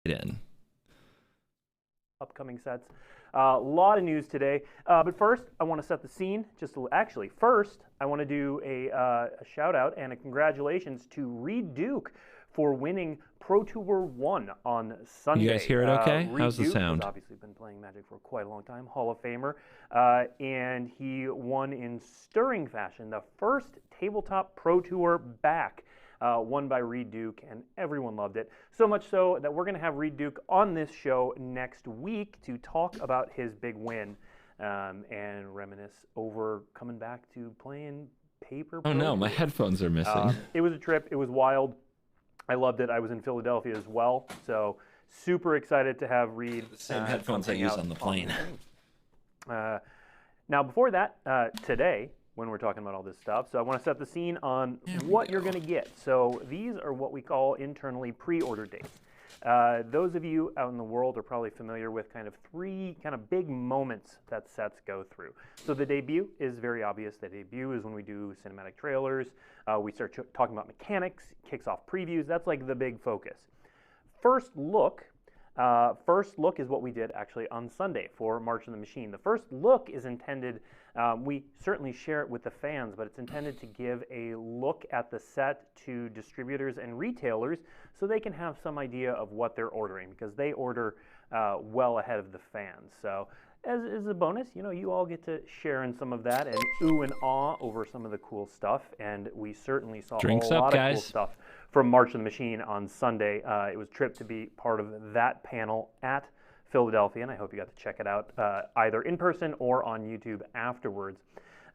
in. Upcoming sets. A lot of news today. But first, I want to set the scene. First, I want to do a shout out and a congratulations to Reed Duke for winning Pro Tour 1 on Sunday. You guys hear it okay? How's the Duke sound? Has obviously been playing Magic for quite a long time, Hall of Famer. And he won in stirring fashion the first tabletop Pro Tour back. Won by Reed Duke, and everyone loved it. So much so that we're going to have Reed Duke on this show next week to talk about his big win and reminisce over coming back to playing paper. Oh no, my headphones are missing. It was a trip. It was wild. I loved it. I was in Philadelphia as well, so super excited to have Reed. The same headphones I use on the plane. Now, before that, today, when we're talking about all this stuff. So I want to set the scene on what you're going to get. So these are what we call internally pre-order dates. Those of you out in the world are probably familiar with kind of three kind of big moments that sets go through. So the debut is very obvious. The debut is when we do cinematic trailers. We start talking about mechanics, kicks off previews. That's like the big focus. First look is what we did actually on Sunday for March of the Machine. The first look is intended, we certainly share it with the fans, but it's intended to give a look at the set to distributors and retailers so they can have some idea of what they're ordering, because they order well ahead of the fans. So as a bonus, you all get to share in some of that and ooh and ah over some of the cool stuff, and we certainly saw Drinks a up, lot guys. of cool stuff from March of the Machine on Sunday. It was a trip to be part of that panel at Philadelphia, and I hope you got to check it out either in person or on YouTube afterwards.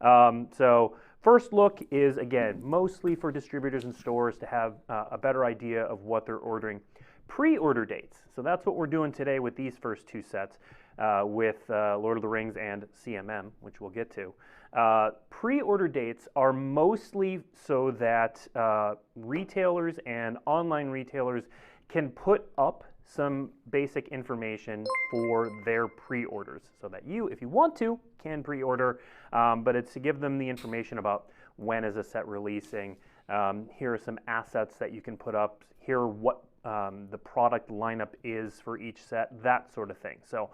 So first look is, again, mostly for distributors and stores to have a better idea of what they're ordering. Pre-order dates. So that's what we're doing today with these first two sets with Lord of the Rings and CMM, which we'll get to. Pre-order dates are mostly so that retailers and online retailers can put up some basic information for their pre-orders so that you, if you want to, can pre-order, but it's to give them the information about when is a set releasing. Here are some assets that you can put up. Here are what the product lineup is for each set, that sort of thing. So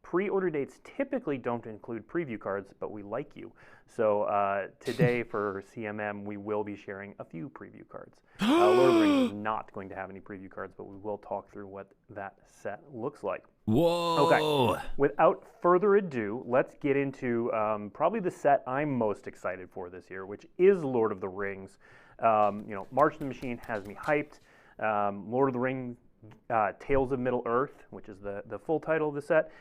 pre-order dates typically don't include preview cards, but we like you. So today for CMM, we will be sharing a few preview cards. Lord of the Rings is not going to have any preview cards, but we will talk through what that set looks like. Whoa! Okay, without further ado, let's get into probably the set I'm most excited for this year, which is Lord of the Rings. March of the Machine has me hyped. Lord of the Rings, Tales of Middle-earth, which is the full title of the set,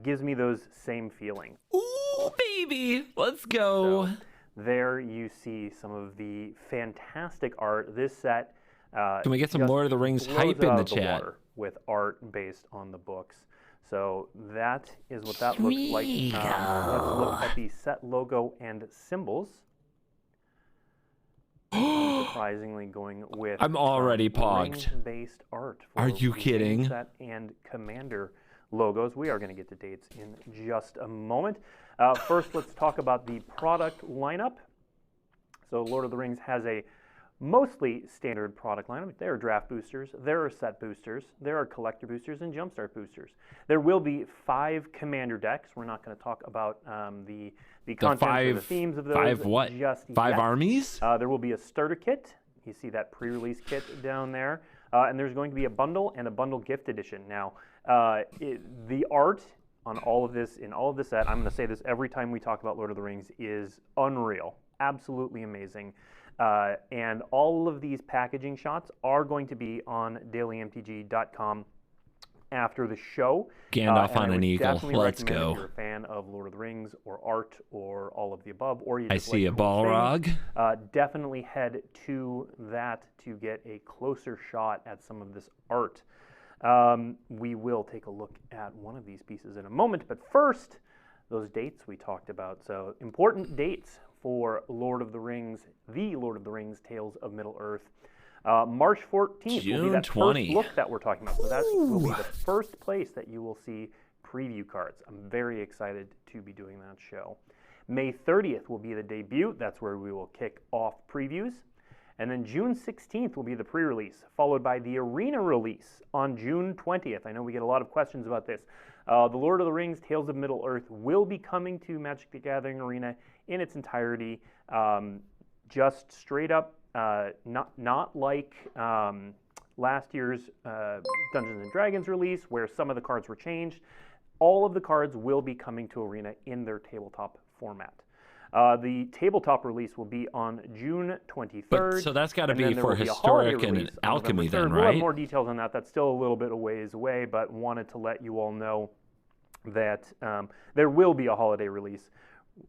gives me those same feelings. Ooh, baby! Let's go! So, there you see some of the fantastic art. This set Can we get some Lord of the Rings hype in the chat? With art based on the books. So that is what that looks like. Let's look at the set logo and symbols. Surprisingly going with I'm already pogged. Based art for Are you kidding? Set and Commander logos. We are going to get to dates in just a moment. First, let's talk about the product lineup. So Lord of the Rings has a mostly standard product lineup. There are draft boosters, there are set boosters, there are collector boosters, and jumpstart boosters. There will be 5 commander decks. We're not going to talk about the contents or the themes of those. 5 what? Just 5 yet. armies? There will be a starter kit. You see that pre-release kit down there. And there's going to be a bundle and a bundle gift edition. Now, the art on all of this, in all of the set, I'm going to say this every time we talk about Lord of the Rings, is unreal. Absolutely amazing. And all of these packaging shots are going to be on dailymtg.com after the show. Gandalf on an eagle. Let's go. If you're a fan of Lord of the Rings or art or all of the above, or you I just see like a cool Balrog. things, definitely head to that to get a closer shot at some of this art. We will take a look at one of these pieces in a moment, but first, those dates we talked about. So important dates for Lord of the Rings, the Lord of the Rings Tales of Middle-earth. March 14th will be that 20. first look that we're talking about. So that will be the first place that you will see preview cards. I'm very excited to be doing that show. May 30th will be the debut. That's where we will kick off previews. And then June 16th will be the pre-release, followed by the arena release on June 20th. I know we get a lot of questions about this. The Lord of the Rings Tales of Middle-earth will be coming to Magic the Gathering Arena in its entirety. Just straight up, not like last year's Dungeons & Dragons release where some of the cards were changed. All of the cards will be coming to Arena in their tabletop format. The tabletop release will be on June 23rd. So that's got to be for Historic and Alchemy then, right? We'll have more details on that. That's still a little bit a ways away, but wanted to let you all know that there will be a holiday release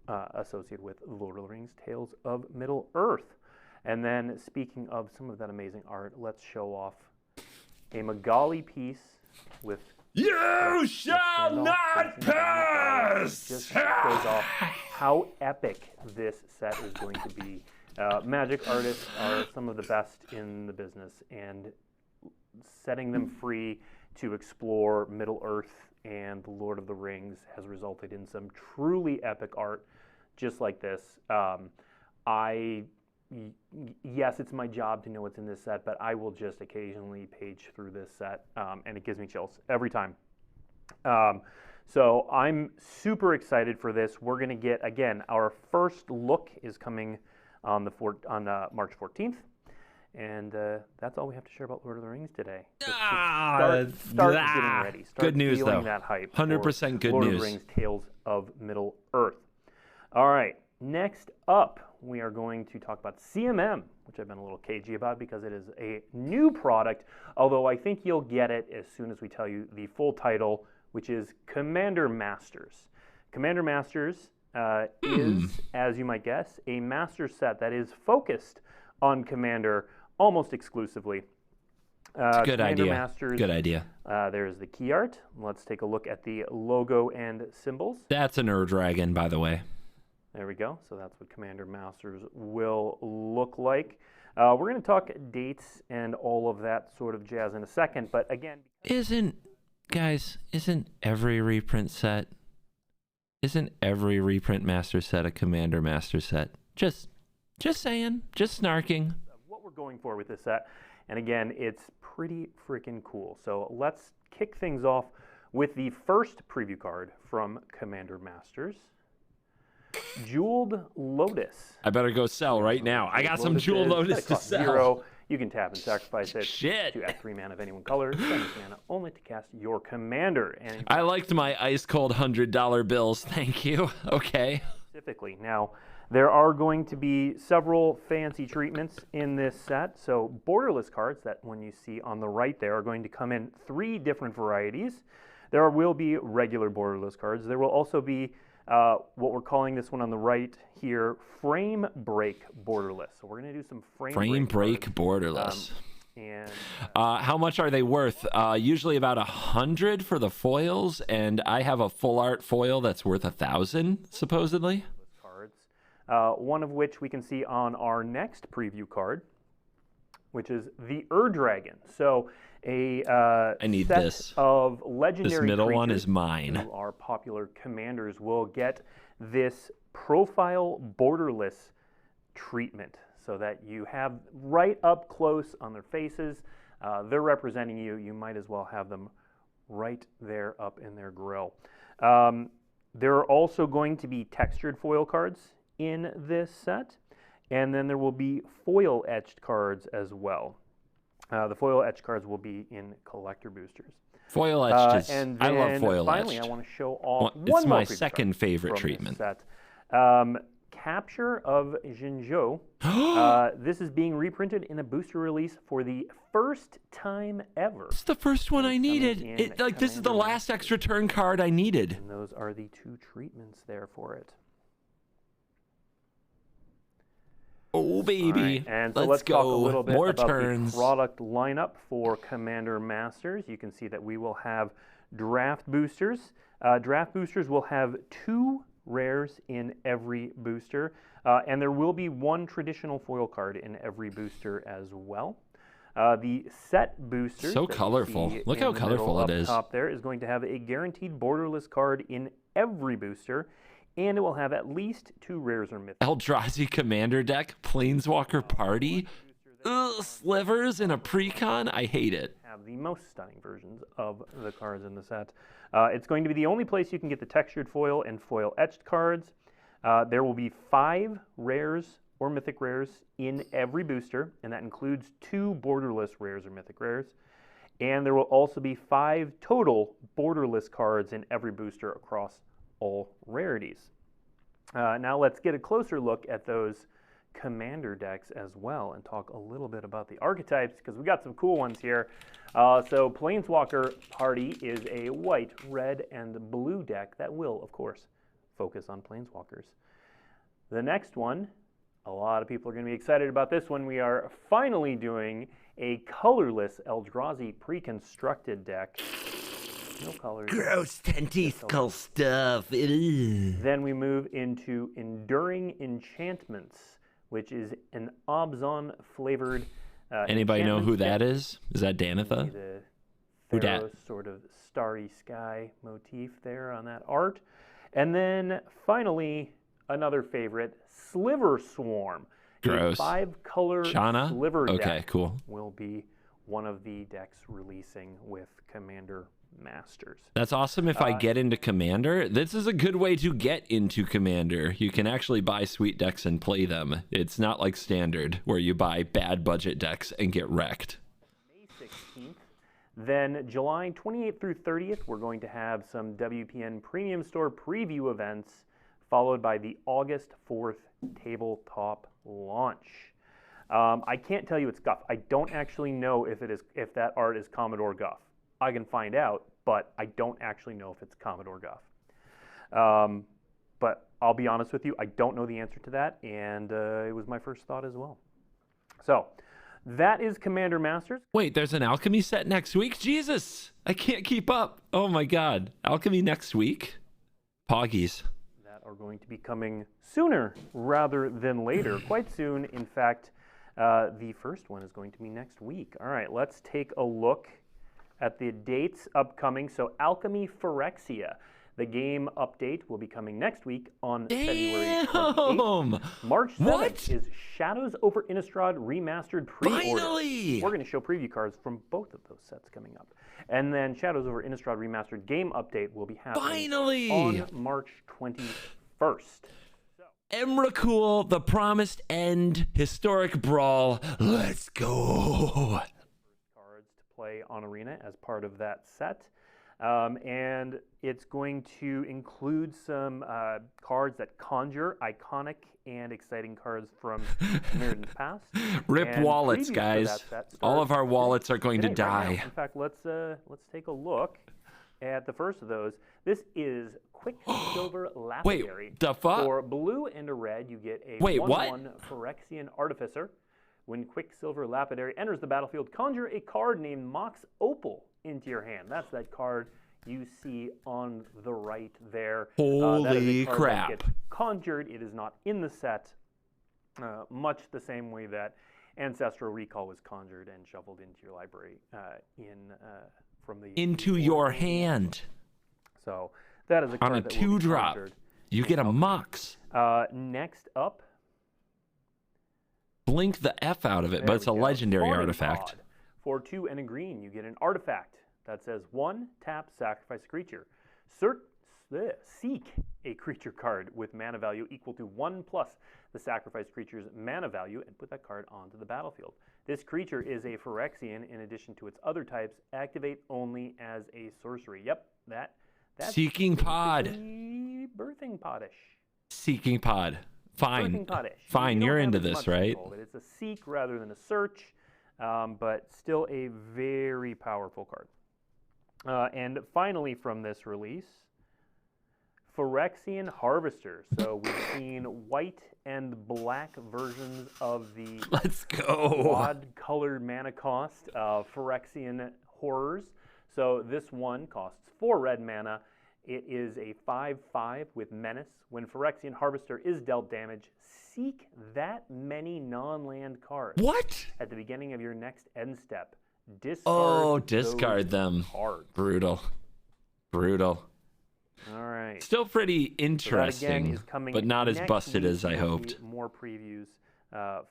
associated with Lord of the Rings Tales of Middle-earth. And then, speaking of some of that amazing art, let's show off a Magali piece with "You shall not pass!" Just shows off how epic this set is going to be. Magic artists are some of the best in the business, and setting them free to explore Middle-earth and the Lord of the Rings has resulted in some truly epic art just like this. Yes, it's my job to know what's in this set, but I will just occasionally page through this set, and it gives me chills every time. So I'm super excited for this. We're going to get, again, our first look is coming on March 14th. And that's all we have to share about Lord of the Rings today. So start getting ready. Start good news, feeling though. That hype. 100% good Lord news. Lord of the Rings Tales of Middle-earth. All right. Next up, we are going to talk about CMM, which I've been a little cagey about because it is a new product, although I think you'll get it as soon as we tell you the full title, which is Commander Masters. Commander Masters is, as you might guess, a master set that is focused on Commander almost exclusively. Good idea. Masters, good idea. There's the key art. Let's take a look at the logo and symbols. That's an Ur-Dragon, by the way. There we go. So that's what Commander Masters will look like. We're going to talk dates and all of that sort of jazz in a second. But again, isn't every reprint master set a Commander master set? Just saying, just snarking. What we're going for with this set, and again, it's pretty freaking cool. So let's kick things off with the first preview card from Commander Masters. Jeweled Lotus. I better go sell right now. I got some Jeweled Lotus to sell. 0. You can tap and sacrifice it Shit. to add 3 mana of any one color. Spend this mana only to cast your commander. And I liked my ice cold $100 bills. Thank you. Okay. Specifically. Now, there are going to be several fancy treatments in this set. So borderless cards that when you see on the right there are going to come in 3 different varieties. There will be regular borderless cards. There will also be what we're calling this one on the right here, frame break borderless. So we're going to do some frame break borderless. And how much are they worth? Usually about 100 for the foils, and I have a full art foil that's worth 1,000 supposedly. Cards, one of which we can see on our next preview card, which is the Ur-Dragon. So I need set this. Of legendary this middle one creatures is mine. who are popular commanders will get this profile borderless treatment so that you have right up close on their faces. They're representing you. You might as well have them right there up in their grill. There are also going to be textured foil cards in this set, and then there will be foil etched cards as well. The foil etched cards will be in collector boosters. Foil etched and I love foil finally, etched. I want to show off one it's more my preview second card favorite from treatment. This set. Capture of Jinzhou. This is being reprinted in a booster release for the first time ever. It's the first one I needed. This is the last extra turn card I needed. And those are the 2 treatments there for it. Oh, baby. Right. And so let's let's go. talk a little bit More about turns. the product lineup for Commander Masters. You can see that we will have draft boosters. Draft boosters will have 2 rares in every booster, and there will be 1 traditional foil card in every booster as well. The set booster, so colorful. Look how colorful it is. Top there is going to have a guaranteed borderless card in every booster, and it will have at least 2 rares or myths. Eldrazi Commander deck, Planeswalker Party. Ugh, slivers in a precon? I hate it. Have the most stunning versions of the cards in the set. It's going to be the only place you can get the textured foil and foil etched cards. There will be 5 rares or mythic rares in every booster, and that includes 2 borderless rares or mythic rares. And there will also be 5 total borderless cards in every booster across all rarities. Now let's get a closer look at those commander decks as well and talk a little bit about the archetypes, because we got some cool ones here. So Planeswalker Party is a white, red, and blue deck that will, of course, focus on Planeswalkers. The next one, a lot of people are going to be excited about this one. We are finally doing a colorless Eldrazi pre-constructed deck. No colors. Gross tentacle stuff. Then we move into Enduring Enchantments, which is an Abzan flavored. Anybody know who that is? Is that Danitha? The Theros sort of starry sky motif there on that art. And then finally, another favorite, Sliver Swarm. Gross. A 5-color Shana? sliver deck. Okay, cool. Will be one of the decks releasing with Commander Masters. That's awesome if I get into Commander. This is a good way to get into Commander. You can actually buy sweet decks and play them. It's not like Standard, where you buy bad budget decks and get wrecked. May 16th. Then July 28th through 30th, we're going to have some WPN Premium Store preview events, followed by the August 4th tabletop launch. I can't tell you it's Guff. I don't actually know if that art is Commodore Guff. I can find out, but I don't actually know if it's Commodore Guff. But I'll be honest with you, I don't know the answer to that, and it was my first thought as well. So that is Commander Masters. Wait, there's an Alchemy set next week? Jesus, I can't keep up. Oh my God, Alchemy next week? Poggies. That are going to be coming sooner rather than later. Quite soon, in fact. The first one is going to be next week. All right, let's take a look at the dates upcoming. So Alchemy Phyrexia, the game update will be coming next week on February 28th. March 7th is Shadows over Innistrad Remastered pre-order. Finally! We're going to show preview cards from both of those sets coming up. And then Shadows over Innistrad Remastered game update will be happening on March 21st. Emrakul, the Promised End, Historic Brawl. Let's go. Cards to play on Arena as part of that set. And it's going to include some cards that conjure iconic and exciting cards from Mirrodin's past. Rip wallets, guys. All of our wallets are going to die. Right, in fact, let's take a look at the first of those. This is Quicksilver Lapidary. Wait, the fuck? For blue and a red, you get a 1/1 Phyrexian Artificer. When Quicksilver Lapidary enters the battlefield, conjure a card named Mox Opal into your hand. That's that card you see on the right there. Holy crap. That gets conjured. It is not in the set, much the same way that Ancestral Recall was conjured and shuffled into your library into your hand. So that is a card on a that 2-drop. You get a Mox. Next up, blink the F out of it, but it's a legendary artifact. For 2 and a green, you get an artifact that says 1, tap, sacrifice a creature. Seek a creature card with mana value equal to 1 plus the sacrificed creature's mana value and put that card onto the battlefield. This creature is a Phyrexian in addition to its other types. Activate only as a sorcery. Yep, that's Seeking Pod. Birthing Podish. Seeking Pod. Fine. Birthing Podish. Fine, you're into this, right? It's a seek rather than a search, but still a very powerful card. And finally from this release, Phyrexian Harvester. So we've seen white and black versions of the quad-colored mana cost Phyrexian Horrors. So this one costs 4 red mana. It is a 5/5 with Menace. When Phyrexian Harvester is dealt damage, seek that many non-land cards. What? At the beginning of your next end step. Discard them. Cards. Brutal. All right. Still pretty interesting, so that again is coming but not as busted week. as I hoped. More previews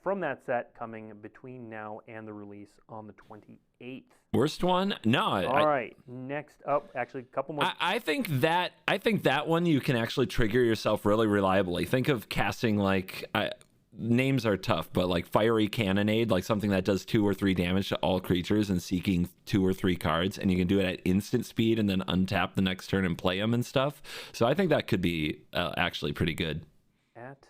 from that set coming between now and the release on the 28th. Worst one? No. All right. Next up, actually, a couple more. I think that one you can actually trigger yourself really reliably. Think of casting like names are tough, but like Fiery Cannonade, like something that does 2 or 3 damage to all creatures and seeking 2 or 3 cards, and you can do it at instant speed and then untap the next turn and play them and stuff. So I think that could be actually pretty good. At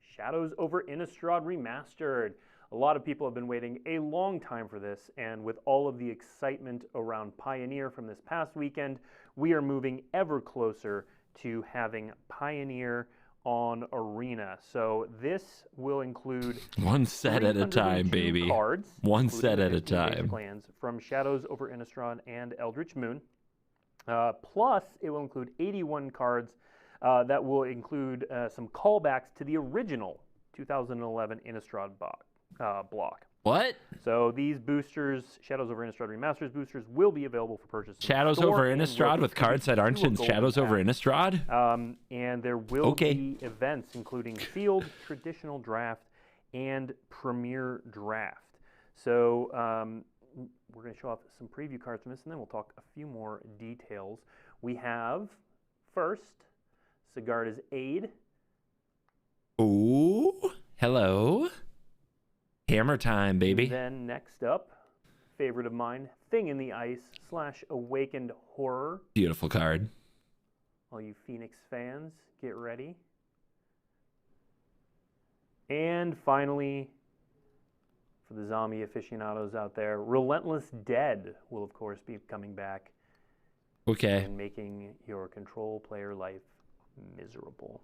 Shadows over Innistrad Remastered. A lot of people have been waiting a long time for this, and with all of the excitement around Pioneer from this past weekend, we are moving ever closer to having Pioneer on Arena. So this will include one set at a time, baby. Cards, one set at a time. Basic lands from Shadows over Innistrad and Eldritch Moon. Plus, it will include 81 cards that will include some callbacks to the original 2011 Innistrad block. What? So these boosters, Shadows over Innistrad Remasters boosters, will be available for purchase. Shadows over Innistrad with cards that aren't in Shadows over Innistrad? And there will be events including Sealed, Traditional Draft, and Premier Draft. So we're going to show off some preview cards from this, and then we'll talk a few more details. We have, first, Sigarda's Aid. Ooh, hello. Hammer time, baby. And then next up, favorite of mine, Thing in the Ice / Awakened Horror. Beautiful card. All you Phoenix fans, get ready. And finally, for the zombie aficionados out there, Relentless Dead will, of course, be coming back. Okay. And making your control player life miserable.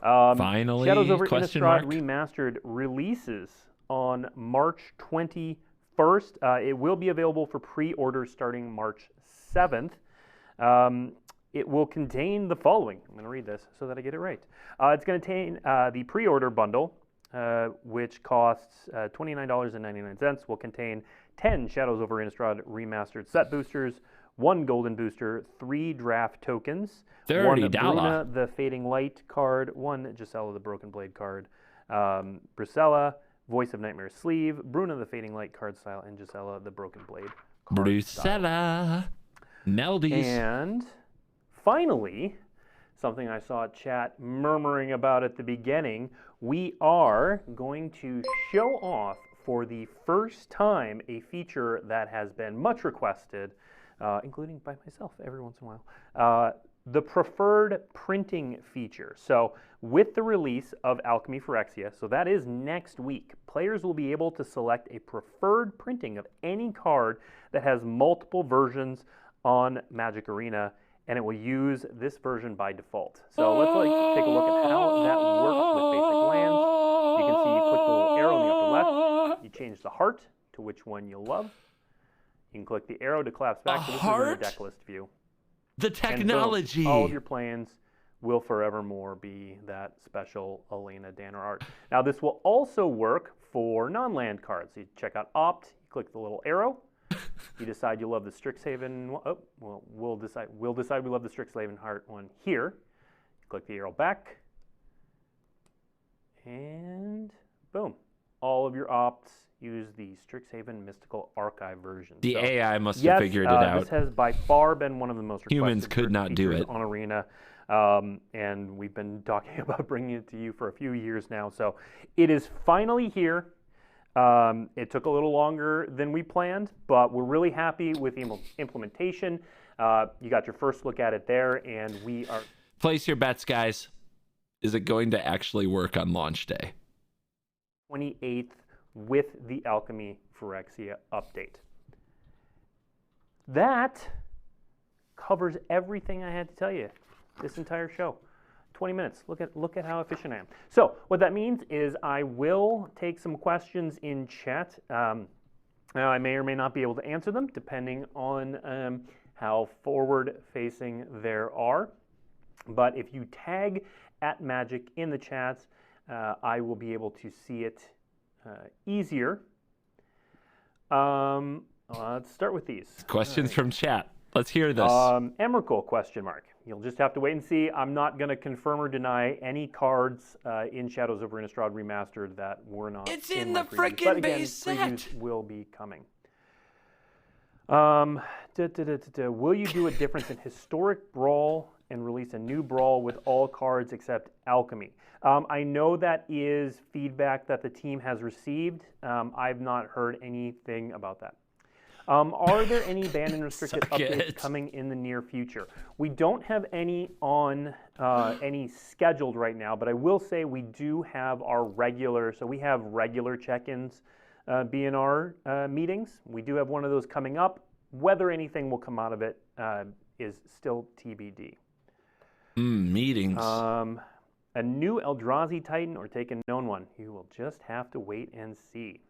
Finally, Shadows over Innistrad Remastered releases on March 21st. It will be available for pre-order starting March 7th. It will contain the following. I'm going to read this so that I get it right. It's going to contain the pre-order bundle, which costs $29.99. Will contain 10 Shadows over Innistrad Remastered set boosters, 1 golden booster, 3 draft tokens, 1 Bruna the Fading Light card, 1 Gisela the Broken Blade card, Brusella, Voice of Nightmare sleeve, Bruna the Fading Light card style, and Gisela the Broken Blade card Brusella. Meldies. And finally, something I saw chat murmuring about at the beginning, we are going to show off for the first time a feature that has been much requested, including by myself every once in a while, the preferred printing feature. So with the release of Alchemy Phyrexia, so that is next week, players will be able to select a preferred printing of any card that has multiple versions on Magic Arena, and it will use this version by default. So let's take a look at how that works with basic lands. You can see you click the little arrow in the upper left, you change the heart to which one you love. You can click the arrow to collapse back to this is your deck list view. The technology. And boom, all of your plans will forevermore be that special Elena Danner art. Now this will also work for non-land cards. You check out Opt, you click the little arrow, you decide you love the Strixhaven. Oh, well, we'll decide we love the Strixhaven heart one here. You click the arrow back, and boom, all of your opts use the Strixhaven Mystical Archive version. The AI must have figured it out. This has by far been one of the most requested Humans could not do it on Arena, and we've been talking about bringing it to you for a few years now. So it is finally here. It took a little longer than we planned, but we're really happy with the implementation. You got your first look at it there, and we are... Place your bets, guys. Is it going to actually work on launch day? 28th with the Alchemy Phyrexia update. That covers everything I had to tell you this entire show. 20 minutes. Look at how efficient I am. So what that means is I will take some questions in chat. I may or may not be able to answer them depending on how forward-facing there are. But if you tag @Magic in the chats, I will be able to see it easier. Let's start with these. Questions from chat. Let's hear this. Emrakul ? You'll just have to wait and see. I'm not going to confirm or deny any cards in Shadows over Innistrad Remastered that were not. It's in the previews. frickin' But again, base previews set. will be coming. Will you do a difference in Historic Brawl and release a new Brawl with all cards except Alchemy? I know that is feedback that the team has received. I've not heard anything about that. Are there any banned and restricted updates coming in the near future? We don't have any on any scheduled right now, but I will say we do have our regular. So we have regular check-ins, BNR meetings. We do have one of those coming up. Whether anything will come out of it is still TBD. Meetings. A new Eldrazi Titan or take a known one? You will just have to wait and see.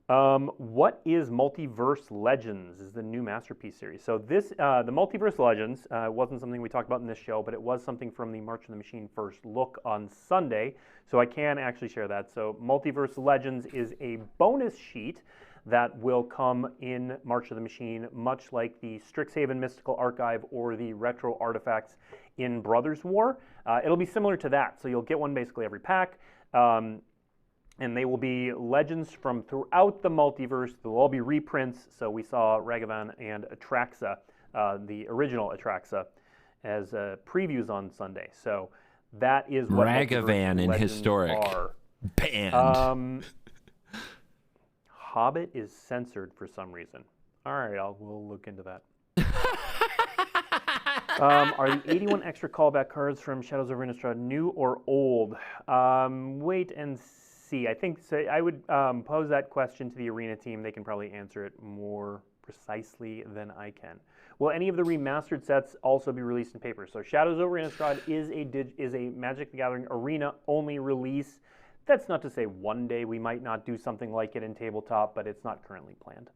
What is Multiverse Legends? Is the new Masterpiece series. So this, the Multiverse Legends, wasn't something we talked about in this show, but it was something from the March of the Machine first look on Sunday. So I can actually share that. So Multiverse Legends is a bonus sheet that will come in March of the Machine, much like the Strixhaven Mystical Archive or the Retro Artifacts in Brothers War. It'll be similar to that. So you'll get one basically every pack. And they will be legends from throughout the multiverse. They'll all be reprints. So we saw Ragavan and Atraxa, the original Atraxa, as previews on Sunday. So that is what Ragavan in Historic are. Banned. Hobbit is censored for some reason. All right, we'll look into that. Are the 81 extra callback cards from Shadows over Innistrad new or old? Wait and see. I think I would pose that question to the Arena team. They can probably answer it more precisely than I can. Will any of the remastered sets also be released in paper? So Shadows over Innistrad is a Magic the Gathering Arena only release. That's not to say one day we might not do something like it in tabletop, but it's not currently planned.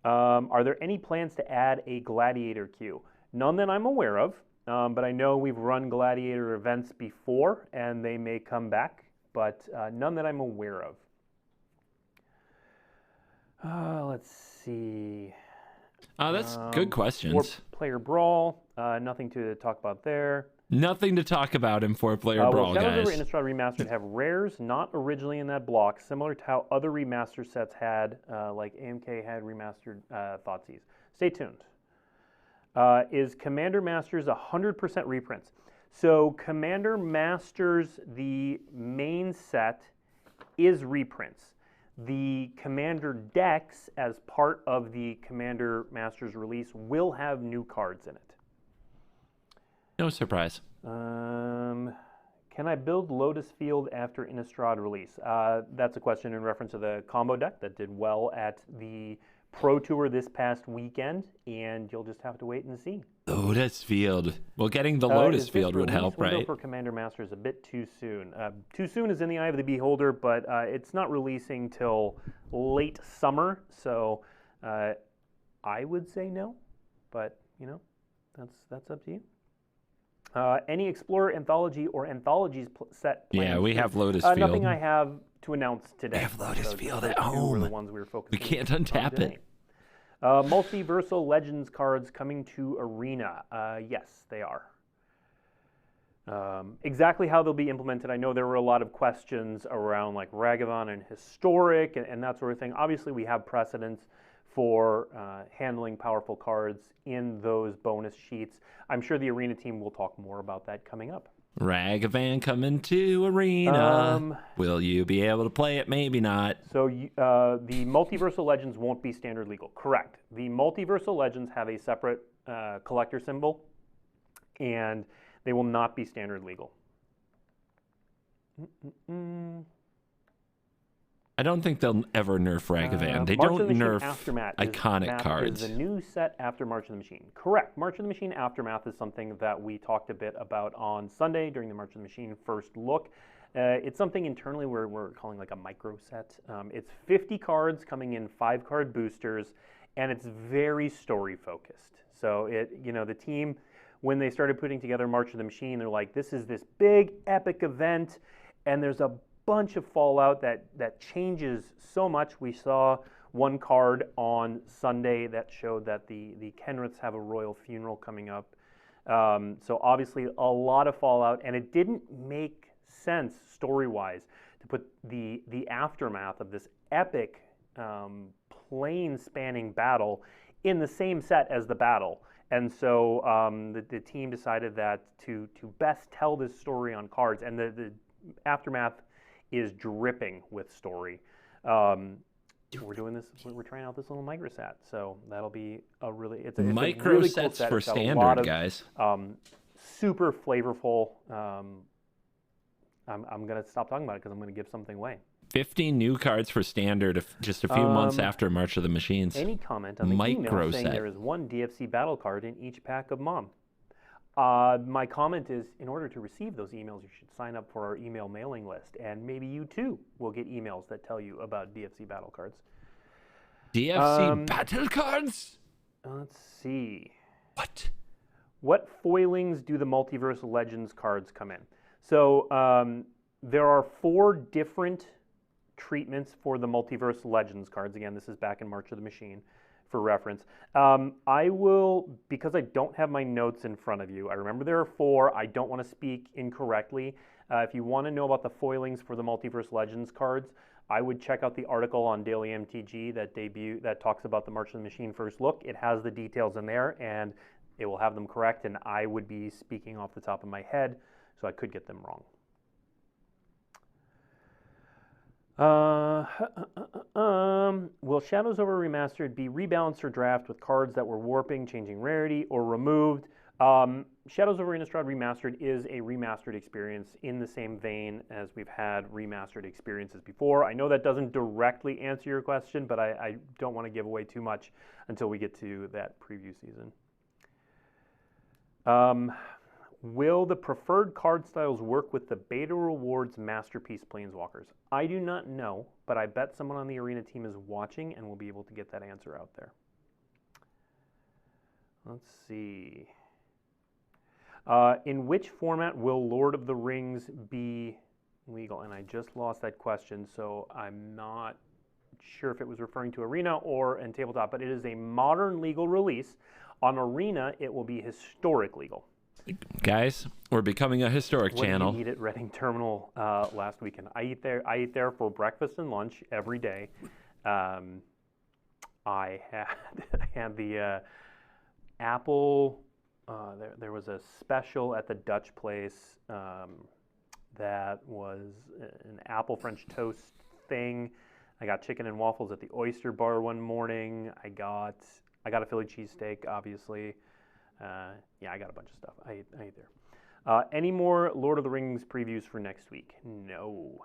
Are there any plans to add a Gladiator queue? None that I'm aware of, but I know we've run Gladiator events before, and they may come back, but none that I'm aware of. Let's see. That's good questions. Four-player Brawl, nothing to talk about there. Nothing to talk about in four-player Brawl, guys. Shadows over Innistrad Remastered have rares not originally in that block, similar to how other remaster sets had, like AMK had remastered Thoughtseize. Stay tuned. Is Commander Masters 100% reprints? So Commander Masters, the main set, is reprints. The Commander decks, as part of the Commander Masters release, will have new cards in it. No surprise. Can I build Lotus Field after Innistrad release? That's a question in reference to the combo deck that did well at the Pro Tour this past weekend, and you'll just have to wait and see. Lotus Field. Well, getting the Lotus Field would help, right? For Commander Master is a bit too soon. Too soon is in the eye of the beholder, but it's not releasing till late summer, so I would say no, but you know, that's up to you. Any Explorer Anthology or Anthologies set plans? Yeah, we have Lotus Field. Nothing I have to announce today. We have Lotus Field at home. Were the ones we were focusing we can't untap it. Multiversal Legends cards coming to Arena. Yes, they are. Exactly how they'll be implemented, I know there were a lot of questions around like Ragavan and Historic and that sort of thing. Obviously, we have precedents for handling powerful cards in those bonus sheets. I'm sure the Arena team will talk more about that coming up. Ragavan coming to Arena. Will you be able to play it? Maybe not. So the Multiversal Legends won't be standard legal. Correct. The Multiversal Legends have a separate collector symbol, and they will not be standard legal. I don't think they'll ever nerf Ragavan. They don't nerf iconic cards. Is the new set after March of the Machine. Correct. March of the Machine Aftermath is something that we talked a bit about on Sunday during the March of the Machine first look. It's something internally we're calling like a micro set. It's 50 cards coming in 5-card boosters, and it's very story focused. So the team, when they started putting together March of the Machine, they're like, this is this big epic event, and there's a bunch of fallout that changes so much. We saw one card on Sunday that showed that the Kenriths have a royal funeral coming up. So obviously a lot of fallout, and it didn't make sense story-wise to put the aftermath of this epic plane-spanning battle in the same set as the battle. And so the team decided that to best tell this story on cards, and the aftermath is dripping with story. We're doing this. We're trying out this little microsat, so that'll be a really it's a really cool set. For it's got standard, a lot of, guys. Super flavorful. I'm gonna stop talking about it because I'm gonna give something away. 50 new cards for standard just a few months after March of the Machines. Any comment on the email saying there is one DFC battle card in each pack of Mom? My comment is, in order to receive those emails, you should sign up for our email mailing list, and maybe you too will get emails that tell you about DFC battle cards. DFC battle cards? Let's see. What foilings do the Multiverse Legends cards come in? So there are 4 different treatments for the Multiverse Legends cards. Again, this is back in March of the Machine for reference. I will, because I don't have my notes in front of you, I remember there are 4. I don't want to speak incorrectly. If you want to know about the foilings for the Multiverse Legends cards, I would check out the article on Daily MTG that talks about the March of the Machine first look. It has the details in there, and it will have them correct, and I would be speaking off the top of my head, so I could get them wrong. Will Shadows Over Remastered be rebalanced or draft with cards that were warping, changing rarity, or removed? Shadows Over Innistrad Remastered is a remastered experience in the same vein as we've had remastered experiences before. I know that doesn't directly answer your question, but I don't want to give away too much until we get to that preview season. Will the preferred card styles work with the Beta Rewards Masterpiece Planeswalkers? I do not know, but I bet someone on the Arena team is watching and will be able to get that answer out there. Let's see. In which format will Lord of the Rings be legal? And I just lost that question, so I'm not sure if it was referring to Arena or in Tabletop, but it is a modern legal release. On Arena, it will be historic legal. Guys, we're becoming a historic channel. What did you eat at Reading Terminal last weekend? I eat there for breakfast and lunch every day. I had the apple. There was a special at the Dutch place that was an apple French toast thing. I got chicken and waffles at the Oyster Bar one morning. I got a Philly cheesesteak, obviously. Yeah, I got a bunch of stuff. I ate there. Any more Lord of the Rings previews for next week? No,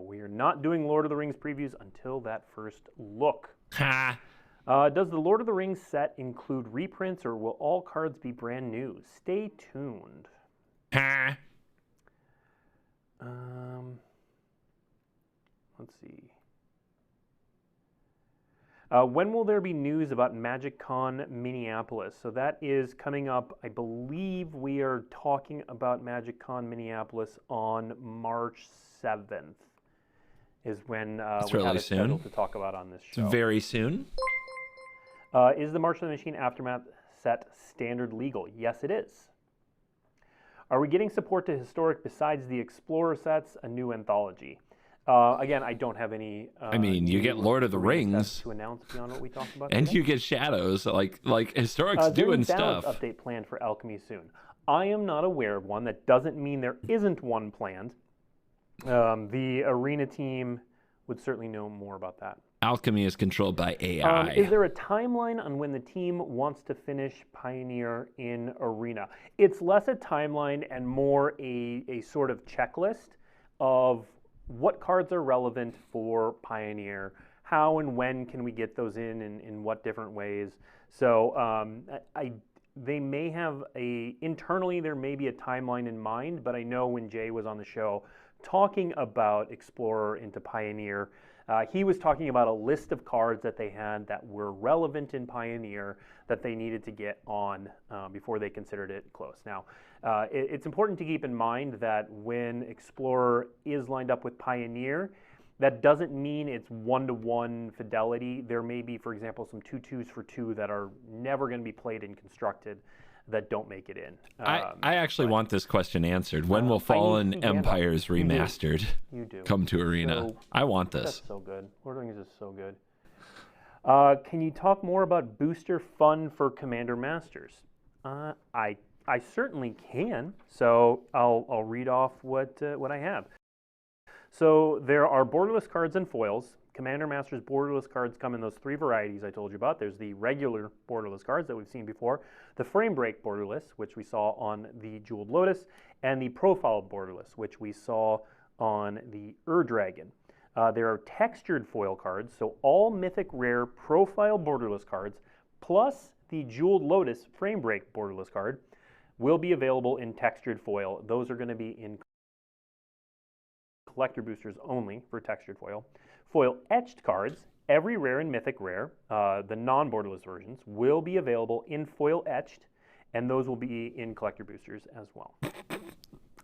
we are not doing Lord of the Rings previews until that first look. Ha! Does the Lord of the Rings set include reprints, or will all cards be brand new? Stay tuned. Ha! Let's see. When will there be news about MagicCon Minneapolis? So that is coming up. I believe we are talking about MagicCon Minneapolis on March 7th is when we have it scheduled to talk about on this show. It's very soon. Is the March of the Machine Aftermath set standard legal? Yes, it is. Are we getting support to Historic besides the Explorer sets, a new anthology? Again, I don't have any. I mean, you get Lord of the Rings to announce beyond what we talked about, and you get Shadows. Like Historic's doing stuff. Update planned for Alchemy soon. I am not aware of one. That doesn't mean there isn't one planned. The Arena team would certainly know more about that. Alchemy is controlled by AI. Is there a timeline on when the team wants to finish Pioneer in Arena? It's less a timeline and more a sort of checklist of what cards are relevant for Pioneer, how and when can we get those in what different ways. So they may have internally there may be a timeline in mind, but I know when Jay was on the show talking about Explorer into Pioneer, he was talking about a list of cards that they had that were relevant in Pioneer that they needed to get on before they considered it close. Now, it's important to keep in mind that when Explorer is lined up with Pioneer, That doesn't mean it's 1-to-1 fidelity. There may be, for example, some 2/2s for 2 that are never going to be played and constructed that don't make it in. I actually want this question answered. When will Fallen Empires Remastered come to Arena? So, I want this. That's so good. Lord of the Rings is so good. Can you talk more about booster fun for Commander Masters? I certainly can. So I'll read off what I have. So there are borderless cards and foils. Commander Masters borderless cards come in those 3 varieties I told you about. There's the regular borderless cards that we've seen before, the frame break borderless, which we saw on the Jeweled Lotus, and the profile borderless, which we saw on the Dragon. There are textured foil cards, so all mythic rare profile borderless cards, plus the Jeweled Lotus frame break borderless card, will be available in textured foil. Those are going to be in collector boosters only for textured foil. Foil etched cards, every rare and mythic rare, the non-borderless versions, will be available in foil etched, and those will be in collector boosters as well.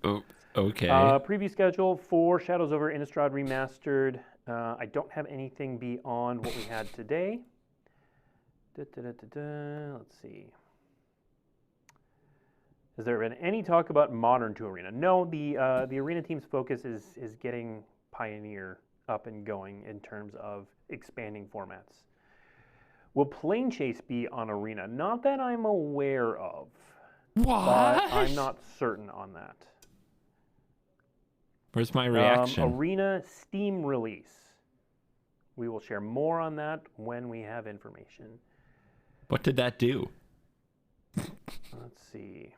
Oh, okay. Preview schedule for Shadows over Innistrad Remastered. I don't have anything beyond what we had today. Let's see. Has there been any talk about Modern to Arena? No, the Arena team's focus is getting Pioneer up and going in terms of expanding formats. Will Plane Chase be on Arena? Not that I'm aware of. What? But I'm not certain on that. Where's my reaction? Arena Steam release. We will share more on that when we have information. What did that do? Let's see.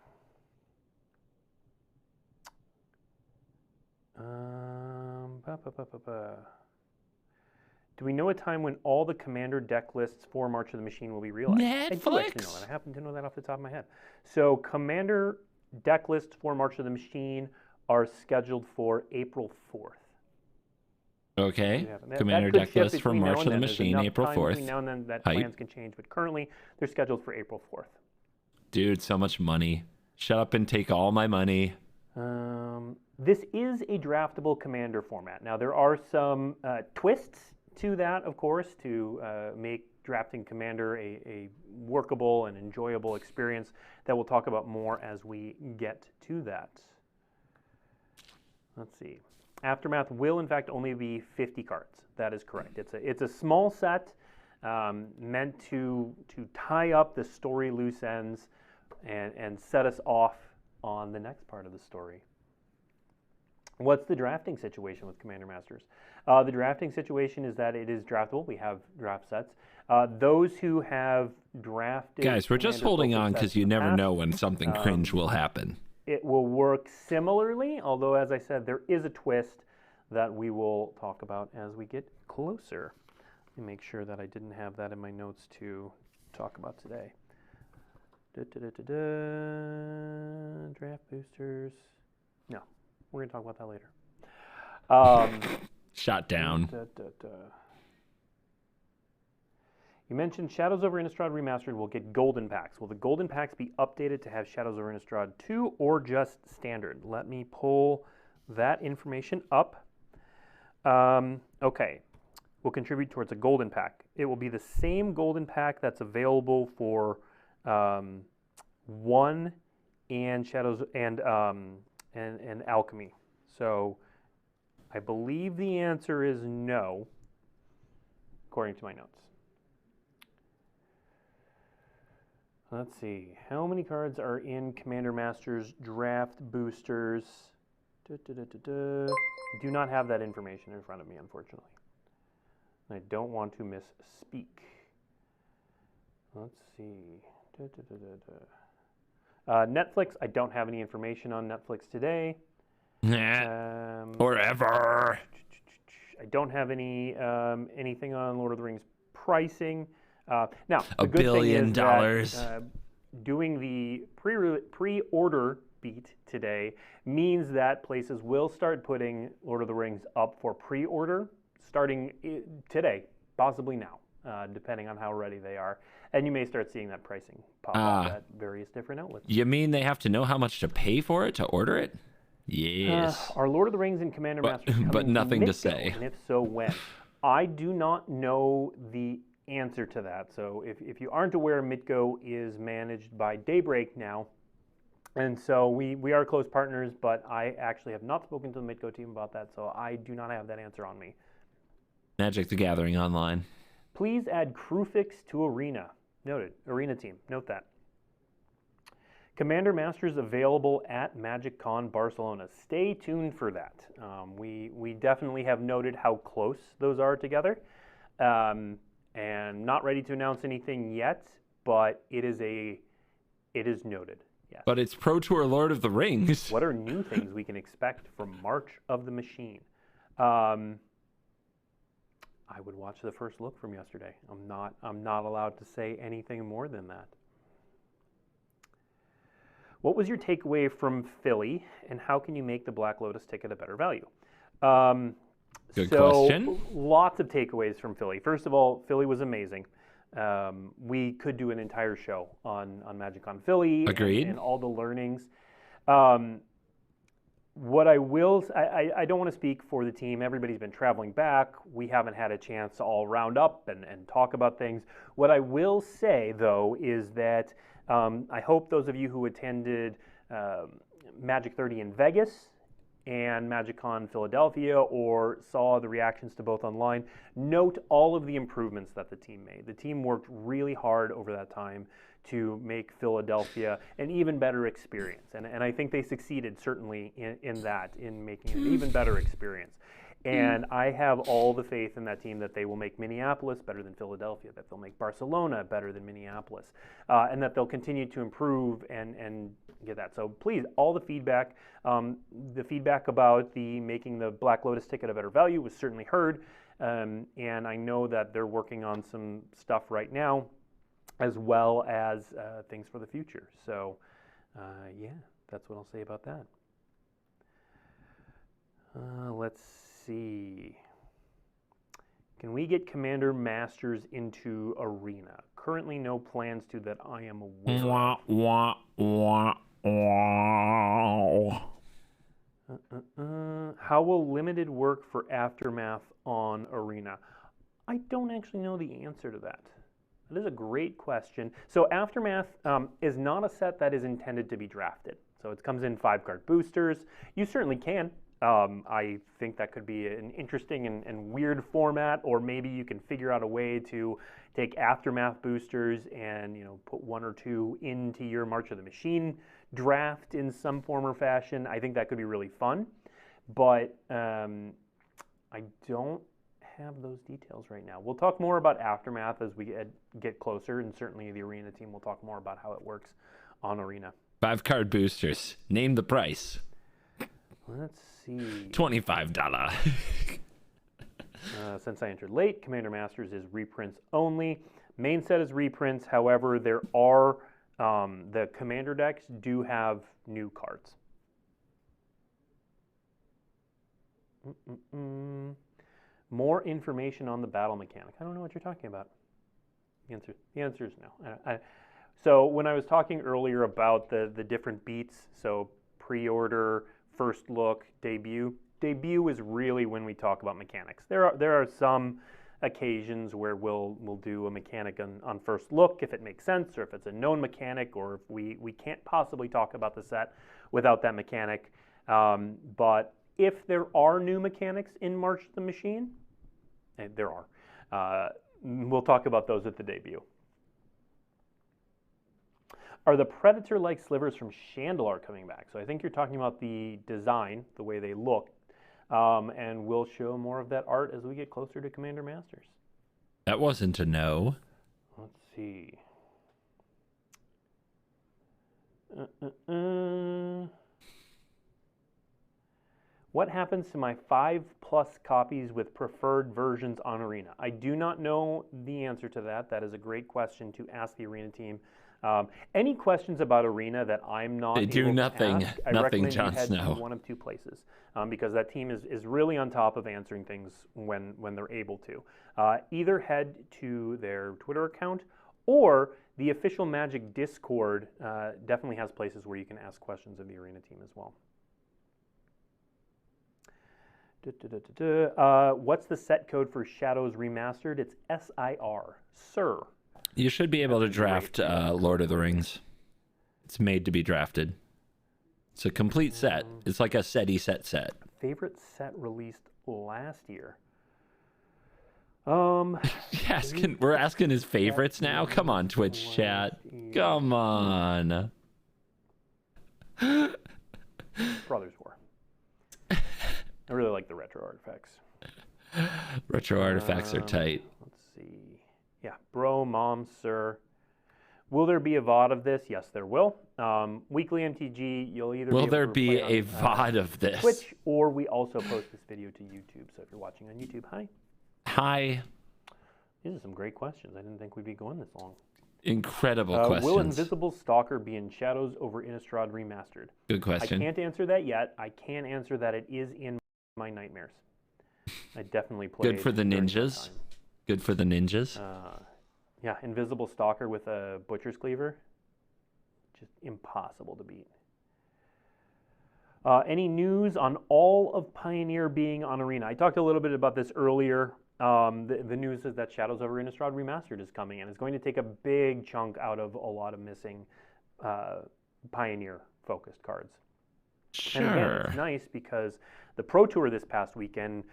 Do we know a time when all the Commander deck lists for March of the Machine will be realized? Netflix? I do actually know that. I happen to know that off the top of my head. So Commander deck lists for March of the Machine are scheduled for April 4th. Okay. Commander deck list for March of the Machine, April 4th. Between now and then that plans can change, but currently they're scheduled for April 4th. Dude, so much money. Shut up and take all my money. This is a draftable Commander format. Now, there are some twists to that, of course, to make drafting Commander a workable and enjoyable experience that we'll talk about more as we get to that. Let's see. Aftermath will, in fact, only be 50 cards. That is correct. It's a small set meant to tie up the story loose ends and set us off on the next part of the story. What's the drafting situation with Commander Masters? The drafting situation is that it is draftable. We have draft sets. Those who have drafted... Guys, we're just holding on because you never know when something cringe will happen. It will work similarly, although, as I said, there is a twist that we will talk about as we get closer. Let me make sure that I didn't have that in my notes to talk about today. Draft boosters. No, we're going to talk about that later. Shot down. You mentioned Shadows over Innistrad Remastered will get golden packs. Will the golden packs be updated to have Shadows over Innistrad 2 or just standard? Let me pull that information up. Okay. Will contribute towards a golden pack. It will be the same golden pack that's available for 1 and Shadows and Alchemy. So I believe the answer is no, according to my notes. Let's see. How many cards are in Commander Masters draft boosters? Do not have that information in front of me, unfortunately. I don't want to misspeak. Let's see. Netflix, I don't have any information on Netflix today. Or ever. I don't have anything on Lord of the Rings pricing. Now, the $1 good billion. thing is that, doing the pre-order beat today means that places will start putting Lord of the Rings up for pre-order starting today, possibly now, depending on how ready they are. And you may start seeing that pricing pop up at various different outlets. You mean they have to know how much to pay for it to order it? Yes. Are Lord of the Rings and Commander Masters coming But nothing to Midco? say. And if so, when? I do not know the answer to that. So if you aren't aware, Midco is managed by Daybreak now. And so we are close partners, but I actually have not spoken to the Midco team about that, so I do not have that answer on me. Magic the Gathering Online. Please add Crewfix to Arena. Noted. Arena team. Note that. Commander Masters available at MagicCon Barcelona. Stay tuned for that. We definitely have noted how close those are together, and not ready to announce anything yet, but it is noted. Yes. But it's Pro Tour Lord of the Rings. What are new things we can expect from March of the Machine? I would watch the first look from yesterday. I'm not allowed to say anything more than that. What was your takeaway from Philly, and how can you make the Black Lotus ticket a better value? Good question. Lots of takeaways from Philly. First of all, Philly was amazing. We could do an entire show on MagicCon Philly. Agreed. And all the learnings. What I will, I don't want to speak for the team. Everybody's been traveling back. We haven't had a chance to all round up and talk about things. What I will say, though, is that I hope those of you who attended Magic 30 in Vegas and MagicCon Philadelphia or saw the reactions to both online, note all of the improvements that the team made. The team worked really hard over that time to make Philadelphia an even better experience. And I think they succeeded certainly in making it an even better experience. And I have all the faith in that team that they will make Minneapolis better than Philadelphia, that they'll make Barcelona better than Minneapolis, and that they'll continue to improve and get that. So please, all the feedback about making the Black Lotus ticket a better value was certainly heard. And I know that they're working on some stuff right now, as well as things for the future. So yeah, that's what I'll say about that. Let's see. Can we get Commander Masters into Arena? Currently no plans to that I am aware Wah, wah, wah, wah. How will limited work for Aftermath on Arena? I don't actually know the answer to that. That is a great question. So Aftermath is not a set that is intended to be drafted. So it comes in 5-card boosters. You certainly can. I think that could be an interesting and weird format, or maybe you can figure out a way to take Aftermath boosters and put 1 or 2 into your March of the Machine draft in some form or fashion. I think that could be really fun, but I don't have those details right now. We'll talk more about Aftermath as we get closer, and certainly the Arena team will talk more about how it works on Arena. 5-card boosters. Name the price. Let's see. $25. Since I entered late, Commander Masters is reprints only. Main set is reprints. However, there are the Commander decks do have new cards. More information on the battle mechanic. I don't know what you're talking about. The answer is no. So when I was talking earlier about the different beats, so pre-order, first look, debut is really when we talk about mechanics. There are some occasions where we'll do a mechanic on first look if it makes sense, or if it's a known mechanic, or if we can't possibly talk about the set without that mechanic. But if there are new mechanics in March of the Machine, and there are, we'll talk about those at the debut. Are the Predator-like slivers from Chandelar coming back? So I think you're talking about the design, the way they look, and we'll show more of that art as we get closer to Commander Masters. That wasn't a no. Let's see. What happens to my 5+ copies with preferred versions on Arena? I do not know the answer to that. That is a great question to ask the Arena team. Any questions about Arena that I'm not They do able nothing. to ask, I Nothing, recommend Jon you head Snow. to one of 2 places, because that team is really on top of answering things when they're able to. Either head to their Twitter account, or the official Magic Discord definitely has places where you can ask questions of the Arena team as well. What's the set code for Shadows Remastered? It's SIR. Sir. You should be able to draft Lord of the Rings. It's made to be drafted. It's a complete set. It's like a set. Favorite set released last year? We're asking his favorites now? Come on, Twitch chat. Come on. Brothers War. I really like the retro artifacts. Retro artifacts are tight. Let's see. Yeah, bro, mom, sir. Will there be a VOD of this? Yes, there will. Weekly MTG, you'll either Will be able there to be play a VOD of this? Twitch, or we also post this video to YouTube. So if you're watching on YouTube, hi. Hi. These are some great questions. I didn't think we'd be going this long. Incredible questions. Will Invisible Stalker be in Shadows over Innistrad Remastered? Good question. I can't answer that yet. I can answer that it is in my nightmares. I definitely played. Good for the ninjas. Good for the ninjas. Yeah, Invisible Stalker with a Butcher's Cleaver. Just impossible to beat. Any news on all of Pioneer being on Arena? I talked a little bit about this earlier. The news is that Shadows over Innistrad Remastered is coming, and it's going to take a big chunk out of a lot of missing Pioneer-focused cards. Sure. And again, it's nice because the Pro Tour this past weekend,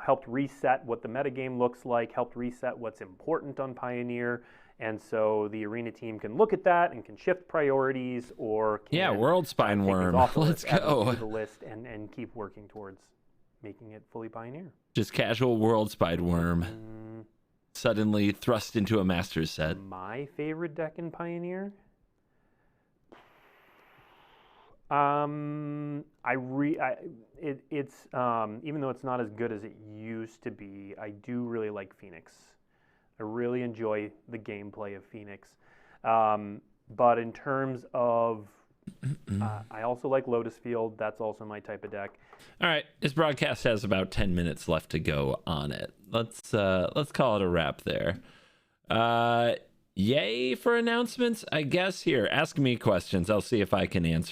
helped reset what the metagame looks like, helped reset what's important on Pioneer, and so the Arena team can look at that and can shift priorities, or can World Spine Worm. Let's go. The list and keep working towards making it fully Pioneer. Just casual World Spine Worm. Suddenly thrust into a Masters set. My favorite deck in Pioneer? It's even though it's not as good as it used to be, I do really like Phoenix. I really enjoy the gameplay of Phoenix. But in terms of, I also like Lotus Field. That's also my type of deck. All right, this broadcast has about 10 minutes left to go on it. Let's call it a wrap there. Yay for announcements, I guess. Here, ask me questions. I'll see if I can answer